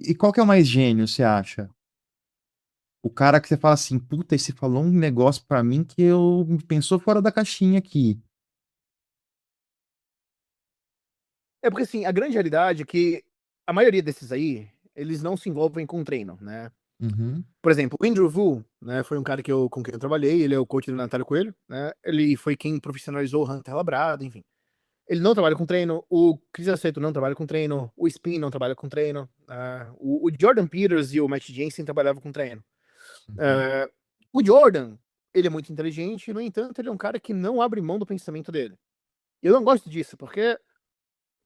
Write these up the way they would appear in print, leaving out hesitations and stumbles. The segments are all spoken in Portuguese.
E qual que é o mais gênio, você acha? O cara que você fala assim, puta, esse falou um negócio pra mim que eu pensou fora da caixinha aqui. É porque, assim, a grande realidade é que a maioria desses aí, eles não se envolvem com treino, né. Uhum, Por exemplo, o Andrew Wu, né, foi um cara com quem eu trabalhei, ele é o coach do Natália Coelho, né, ele foi quem profissionalizou o Hunter Labrado, enfim. Ele não trabalha com treino, o Chris Aceto não trabalha com treino, o Spin não trabalha com treino, o Jordan Peters e o Matt Jensen trabalhavam com treino. uhum. Eh, o Jordan, ele é muito inteligente, no entanto, ele é um cara que não abre mão do pensamento dele. Eu não gosto disso, porque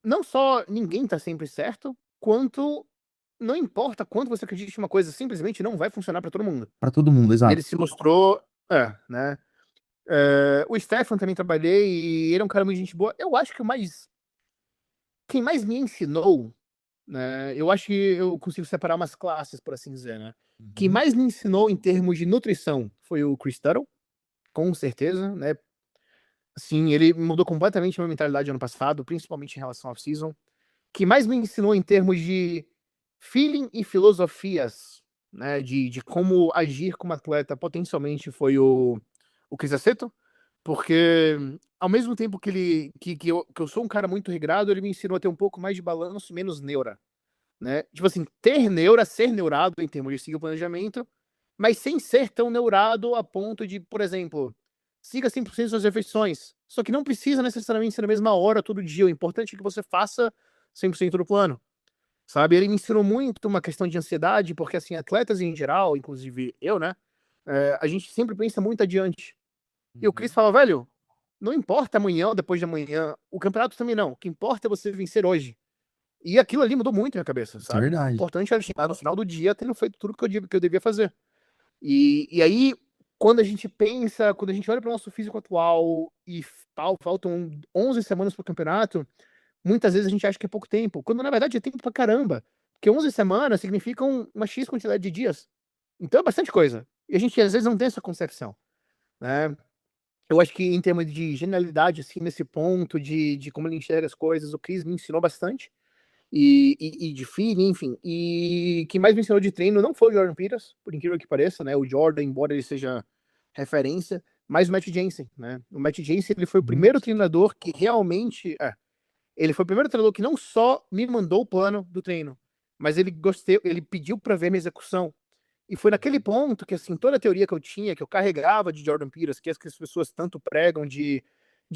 não só ninguém tá sempre certo, quanto não importa quanto você acredite em uma coisa, simplesmente não vai funcionar pra todo mundo. Pra todo mundo, E exato. ele se mostrou né. O Stefan também trabalhei e ele é um cara muito gente boa. Eu acho que quem mais me ensinou, né, eu acho que eu consigo separar umas classes, por assim dizer, né. Quem Uhum. mais me ensinou em termos de nutrição foi o Chris Tuttle, com certeza, né. Assim, ele mudou completamente a minha mentalidade ano passado, principalmente em relação ao off-season. Que mais me ensinou em termos de feeling e filosofias, né, de como agir como atleta potencialmente foi o Chris Aceto, porque ao mesmo tempo que eu sou um cara muito regrado, ele me ensinou a ter um pouco mais de balanço e menos neura, né. Tipo assim, ter neura, ser neurado em termos de seguir o planejamento, mas sem ser tão neurado a ponto de, por exemplo, siga 100% das suas refeições, só que não precisa necessariamente ser na mesma hora todo dia, o importante é que você faça 100% do plano. Sabe, ele me ensinou muito uma questão de ansiedade, porque, assim, atletas em geral, inclusive eu, né, a gente sempre pensa muito adiante. E o Chris Uhum. fala: "Velho, não importa amanhã ou depois de amanhã, o campeonato também não, o que importa é você vencer hoje". E aquilo ali mudou muito a minha cabeça, Isso é sabe. O verdade. importante era chegar no final do dia tendo feito tudo que eu devia fazer. E aí, quando a gente olha para o nosso físico atual e faltam 11 semanas para o campeonato, muitas vezes a gente acha que é pouco tempo, quando na verdade é tempo pra caramba, porque 11 semanas significam uma X quantidade de dias. Então é bastante coisa. E a gente às vezes não tem essa concepção, né. Eu acho que em termos de genialidade, assim, nesse ponto de como ele enxerga as coisas, o Chris me ensinou bastante, e de feeling, enfim. E quem mais me ensinou de treino não foi o Jordan Peters, por incrível que pareça, né, o Jordan, embora ele seja referência, mas o Matt Jensen, né. O Matt Jensen, ele foi o Uhum. primeiro treinador que realmente ele foi o primeiro treinador que não só me mandou o plano do treino, mas ele pediu pra ver minha execução. E foi naquele ponto que, assim, toda a teoria que eu tinha, que eu carregava de Jordan Peters, que as pessoas tanto pregam de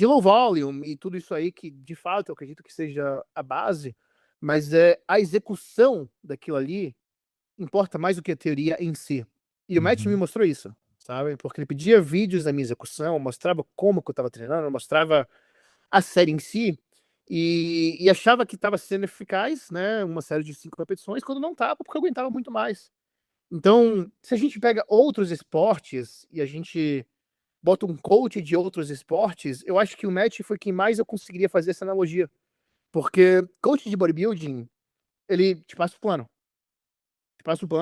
low volume e tudo isso aí, que de fato eu acredito que seja a base, mas a execução daquilo ali importa mais do que a teoria em si. E o Matt me Uhum. mostrou isso, sabe, porque ele pedia vídeos da minha execução, mostrava como que eu estava treinando, mostrava a série em si, e achava que estava sendo eficaz, né, uma série de 5 repetições, quando não estava, porque eu aguentava muito mais. Então, se a gente pega outros esportes e a gente bota um coach de outros esportes, eu acho que o Matt foi quem mais eu conseguiria fazer essa analogia, porque coach de bodybuilding, ele te passa o plano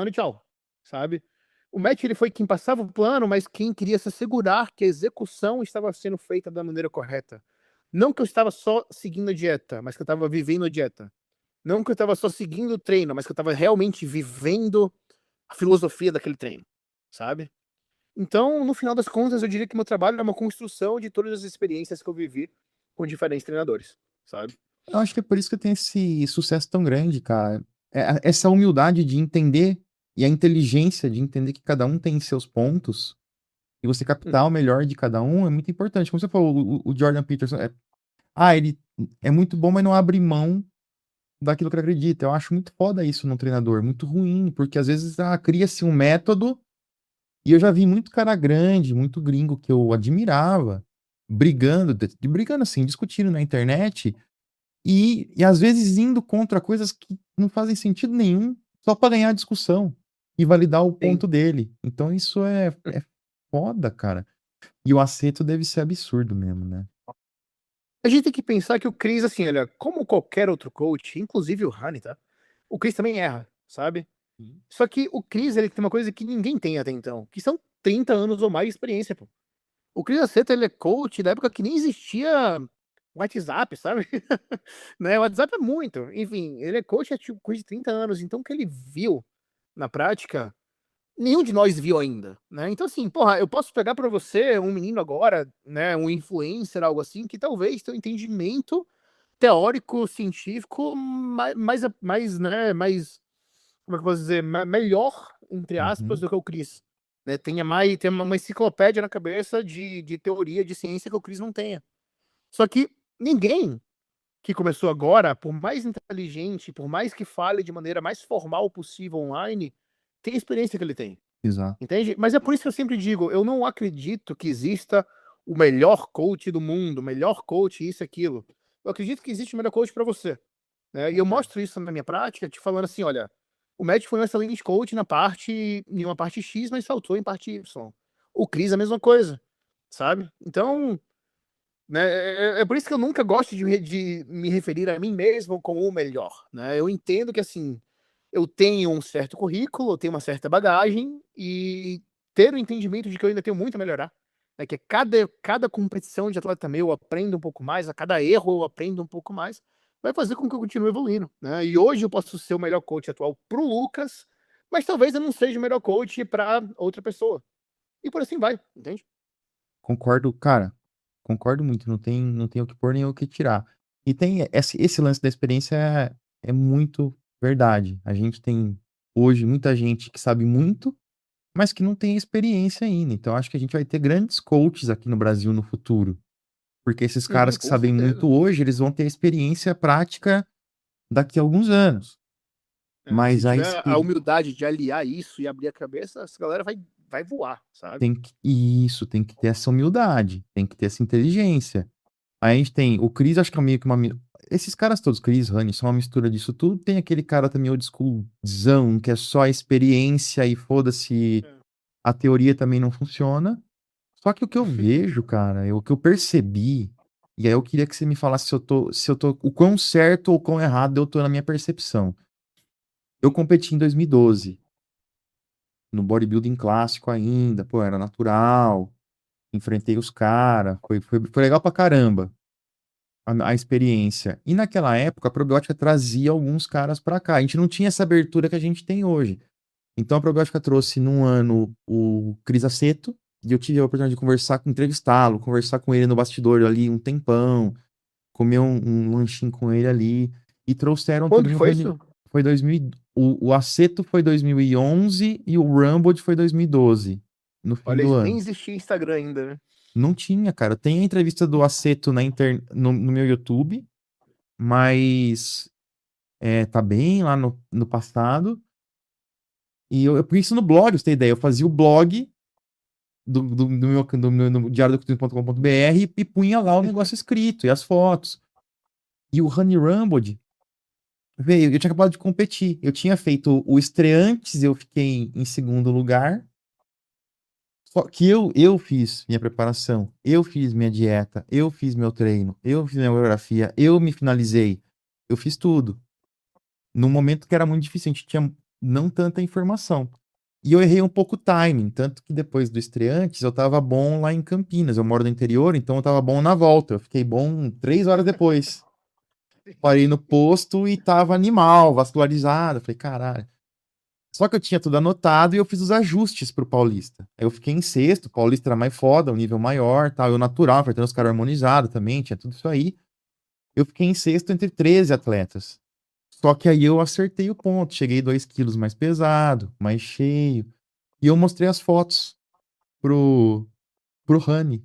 e tchau, sabe. O Matt, ele foi quem passava o plano, mas quem queria se assegurar que a execução estava sendo feita da maneira correta. Não que eu estava só seguindo a dieta, mas que eu estava vivendo a dieta. Não que eu estava só seguindo o treino, mas que eu estava realmente vivendo a filosofia daquele treino, sabe. Então, no final das contas, eu diria que meu trabalho é uma construção de todas as experiências que eu vivi com diferentes treinadores, sabe. Eu acho que é por isso que eu tenho esse sucesso tão grande, cara. Essa humildade de entender e a inteligência de entender que cada um tem seus pontos e você captar o Uhum. melhor de cada um é muito importante. Como você falou, o Jordan Peterson ele é muito bom, mas não abre mão daquilo que ele acredita. Eu acho muito foda isso num treinador, muito ruim, porque às vezes, cria-se um método e eu já vi muito cara grande, muito gringo que eu admirava, brigando assim, discutindo na internet e às vezes indo contra coisas que não fazem sentido nenhum, só pra ganhar a discussão e validar o Sim. ponto dele. Então isso é foda, cara. E o acerto deve ser absurdo mesmo, né. A gente tem que pensar que o Chris, assim, olha, como qualquer outro coach, inclusive o Hani, tá, o Chris também erra, sabe. Sim. Só que o Chris, ele tem uma coisa que ninguém tem até então, que são 30 anos ou mais de experiência, pô. O Chris Aceto, ele é coach da época que nem existia WhatsApp, sabe? Né, o WhatsApp é muito. Enfim, ele é coach há, tipo, coisa de 30 anos, então o que ele viu na prática, nenhum de nós viu ainda, né? Então, assim, porra, eu posso pegar pra você um menino agora, né, um influencer, algo assim, que talvez tenha um entendimento teórico, científico, mais, né, mais, como é que eu posso dizer, melhor, entre aspas, Uhum. do que o Chris. Né? Tem uma enciclopédia na cabeça de teoria, de ciência que o Chris não tenha. Só que ninguém que começou agora, por mais inteligente, por mais que fale de maneira mais formal possível online, tem a experiência que ele tem. Exato. Entende? Mas é por isso que eu sempre digo, eu não acredito que exista o melhor coach do mundo, o melhor coach isso e aquilo. Eu acredito que existe o melhor coach para você, né? E eu Concordo. mostro isso na minha prática, te falando assim, olha, o Matt foi um excelente coach em uma parte X, mas faltou em parte Y. O Chris a mesma coisa, sabe? Então, né, é por isso que eu nunca gosto de me referir a mim mesmo como o melhor, né? Eu entendo que, assim, eu tenho um certo currículo, eu tenho uma certa bagagem e ter o entendimento de que eu ainda tenho muito a melhorar, né? Que cada competição de atleta meu eu aprendo um pouco mais, a cada erro eu aprendo um pouco mais, vai fazer com que eu continue evoluindo, né? E hoje eu posso ser o melhor coach atual pro Lucas, mas talvez eu não seja o melhor coach para outra pessoa. E por assim vai, entende? Concordo, cara, concordo muito, não tem o que pôr nem o que tirar. E tem esse lance da experiência é muito verdade. A gente tem hoje muita gente que sabe muito, mas que não tem experiência ainda. Então acho que a gente vai ter grandes coaches aqui no Brasil no futuro, porque esses caras que Com sabem certeza. muito hoje, eles vão ter experiência prática daqui a alguns anos. É, se Mas a tiver a experiência humildade de aliar isso e abrir a cabeça, essa galera vai voar, sabe? tem que ter essa humildade, tem que ter essa inteligência. Aí a gente tem o Chris, acho que é meio que esses caras todos, Chris, Honey, são uma mistura disso tudo. Tem aquele cara também old schoolzão, que é só a experiência e foda-se, É. a teoria também não funciona. Só que o que eu vejo, cara, o que eu percebi, e aí eu queria que você me falasse se eu tô, o quão certo ou quão errado eu tô na minha percepção. Eu competi em 2012, no bodybuilding clássico ainda, pô, era natural, enfrentei os caras, foi legal pra caramba. A experiência. E naquela época, a probiótica trazia alguns caras para cá. A gente não tinha essa abertura que a gente tem hoje. Então a probiótica trouxe num ano o Cris Aceto, e eu tive a oportunidade de entrevistá-lo, conversar com ele no bastidor ali um tempão, comer um lanchinho com ele ali. E trouxeram Quando também que o foi Rani. isso? Foi 2000, o Aceto foi 2011 e o Rumbled foi 2012, no fim Olha, do nem ano. existia Instagram ainda, né? Não tinha, cara. Tem a entrevista do Aceto no meu YouTube, mas tá bem lá no passado. E eu punha isso no blog, pra você ter ideia. Eu fazia o blog do meu no diariodocultismo.com.br e punha lá o negócio escrito e as fotos. E o Honey Rumbled veio, eu tinha acabado de competir. Eu tinha feito o estreantes, eu fiquei em segundo lugar. Só que eu fiz minha preparação, eu fiz minha dieta, eu fiz meu treino, eu fiz minha coreografia, eu me finalizei. Eu fiz tudo. Num momento que era muito difícil, a gente tinha não tanta informação. E eu errei um pouco o timing, tanto que depois do estreantes eu tava bom lá em Campinas. Eu moro no interior, então eu tava bom na volta. Eu fiquei bom 3 horas depois. Parei no posto e tava animal, vascularizado. Eu falei, caralho. Só que eu tinha tudo anotado e eu fiz os ajustes pro Paulista. Aí eu fiquei em sexto, o Paulista era mais foda, um nível maior, tal. Eu natural, enfrentando os caras harmonizados também, tinha tudo isso aí. Eu fiquei em sexto entre 13 atletas. Só que aí eu acertei o ponto. Cheguei 2 quilos mais pesado, mais cheio. E eu mostrei as fotos pro Rani.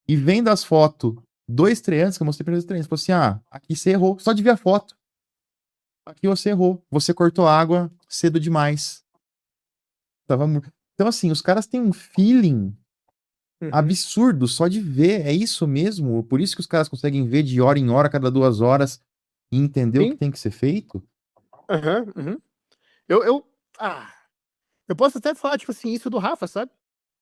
E vendo as fotos do estreante, que eu mostrei para os estreantes, falou assim: ah, aqui você errou. Só de ver a foto. Aqui você errou. Você cortou água cedo demais. Então, assim, os caras têm um feeling Uhum. absurdo só de ver. É isso mesmo. Por isso que os caras conseguem ver de hora em hora, cada 2 horas, e entender o que Sim. tem que ser feito. Aham, uhum. Eu, eu, ah, eu posso até falar, tipo assim, isso do Rafa, sabe?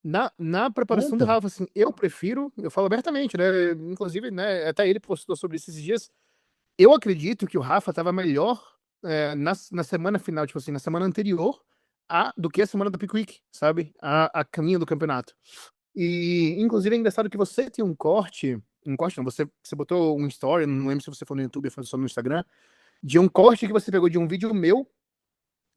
Na preparação do Conta. Rafa, assim, eu falo abertamente, né? Inclusive, né, até ele postou sobre isso esses dias. Eu acredito que o Rafa tava melhor na semana final, tipo assim, na semana anterior do que a semana da Peak Week, sabe? A caminho do campeonato. E, inclusive, é engraçado que você tem um corte. um corte não, você botou um story, não lembro se você foi no YouTube ou foi só no Instagram, de um corte que você pegou de um vídeo meu,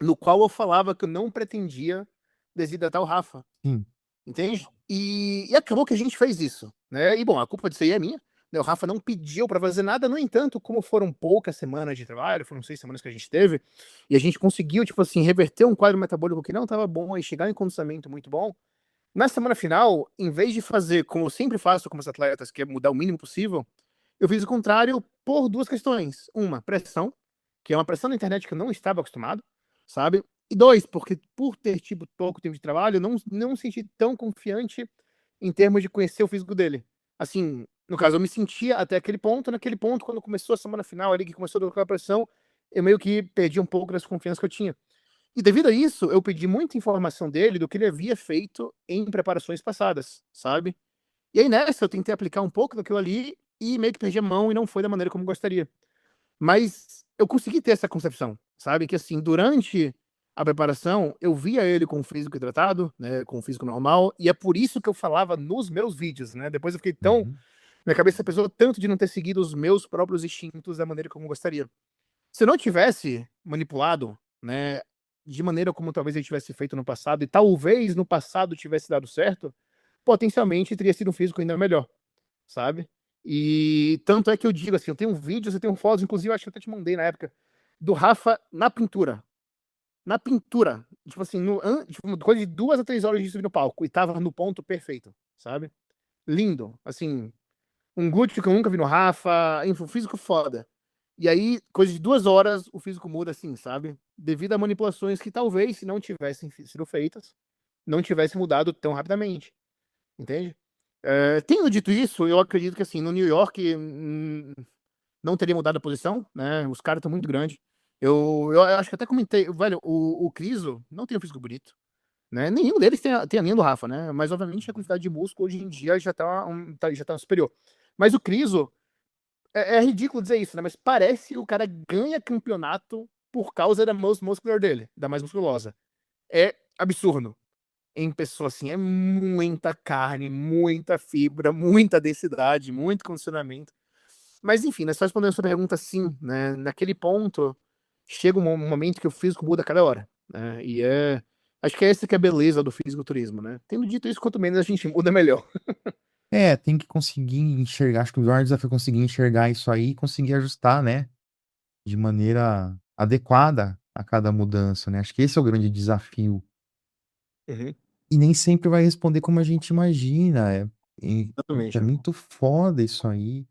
no qual eu falava que eu não pretendia desidratar o Rafa. Sim. Entende? E acabou que a gente fez isso, né? E bom, a culpa disso aí é minha, né? O Rafa não pediu para fazer nada, no entanto, como foram poucas semanas de trabalho, foram 6 semanas que a gente teve, e a gente conseguiu, tipo assim, reverter um quadro metabólico que não estava bom e chegar em condicionamento muito bom. Na semana final, em vez de fazer como eu sempre faço com os atletas, que é mudar o mínimo possível, eu fiz o contrário por 2 questões. Uma, pressão, que é uma pressão na internet que eu não estava acostumado, sabe? E 2, porque por ter tido pouco tempo de trabalho, eu não me senti tão confiante em termos de conhecer o físico dele. Assim, no caso, eu me sentia até aquele ponto, naquele ponto, quando começou a semana final ali, que começou a colocar a pressão, eu meio que perdi um pouco dessa confiança que eu tinha. E devido a isso, eu pedi muita informação dele do que ele havia feito em preparações passadas, sabe? E aí nessa eu tentei aplicar um pouco daquilo ali e meio que perdi a mão e não foi da maneira como gostaria. Mas eu consegui ter essa concepção, sabe? Que assim, durante a preparação, eu via ele com o físico hidratado, né? Com o físico normal, e é por isso que eu falava nos meus vídeos, né? Depois eu fiquei tão. Uhum. Minha cabeça pesou tanto de não ter seguido os meus próprios instintos da maneira como eu gostaria. Se eu não tivesse manipulado, né? De maneira como talvez ele tivesse feito no passado, e talvez no passado tivesse dado certo, potencialmente teria sido um físico ainda melhor, sabe? E tanto é que eu digo assim, eu tenho vídeos, eu tenho fotos, inclusive acho que eu até te mandei na época, do Rafa na pintura. Na pintura. Tipo assim, tipo, coisa de 2 a 3 horas de subir no palco. E tava no ponto perfeito, sabe? Lindo. Assim, um glúteo que eu nunca vi no Rafa, enfim, um físico foda. E aí, coisa de 2 horas, o físico muda assim, sabe? Devido a manipulações que talvez, se não tivessem sido feitas, não tivesse mudado tão rapidamente. Entende? Tendo dito isso, eu acredito que assim, no New York não teria mudado a posição, né? Os caras estão muito grandes. Eu acho que até comentei, velho, o Kriso não tem um físico bonito, né? Nenhum deles tem a linha do Rafa, né? Mas obviamente a quantidade de músculo hoje em dia já tá superior. Mas o Kriso, é ridículo dizer isso, né? Mas parece que o cara ganha campeonato por causa da most muscular dele, da mais musculosa. É absurdo em pessoa, assim, é muita carne, muita fibra, muita densidade, muito condicionamento. Mas enfim, né, só respondendo a sua pergunta, sim, né, naquele ponto, chega um momento que o físico muda a cada hora, né, acho que é essa que é a beleza do fisiculturismo, né. Tendo dito isso, quanto menos a gente muda, melhor. É, tem que conseguir enxergar. Acho que o maior desafio é conseguir enxergar isso aí e conseguir ajustar, né? De maneira adequada a cada mudança, né? Acho que esse é o grande desafio. Uhum, E nem sempre vai responder como a gente imagina. É exatamente, é amigo. muito foda isso aí.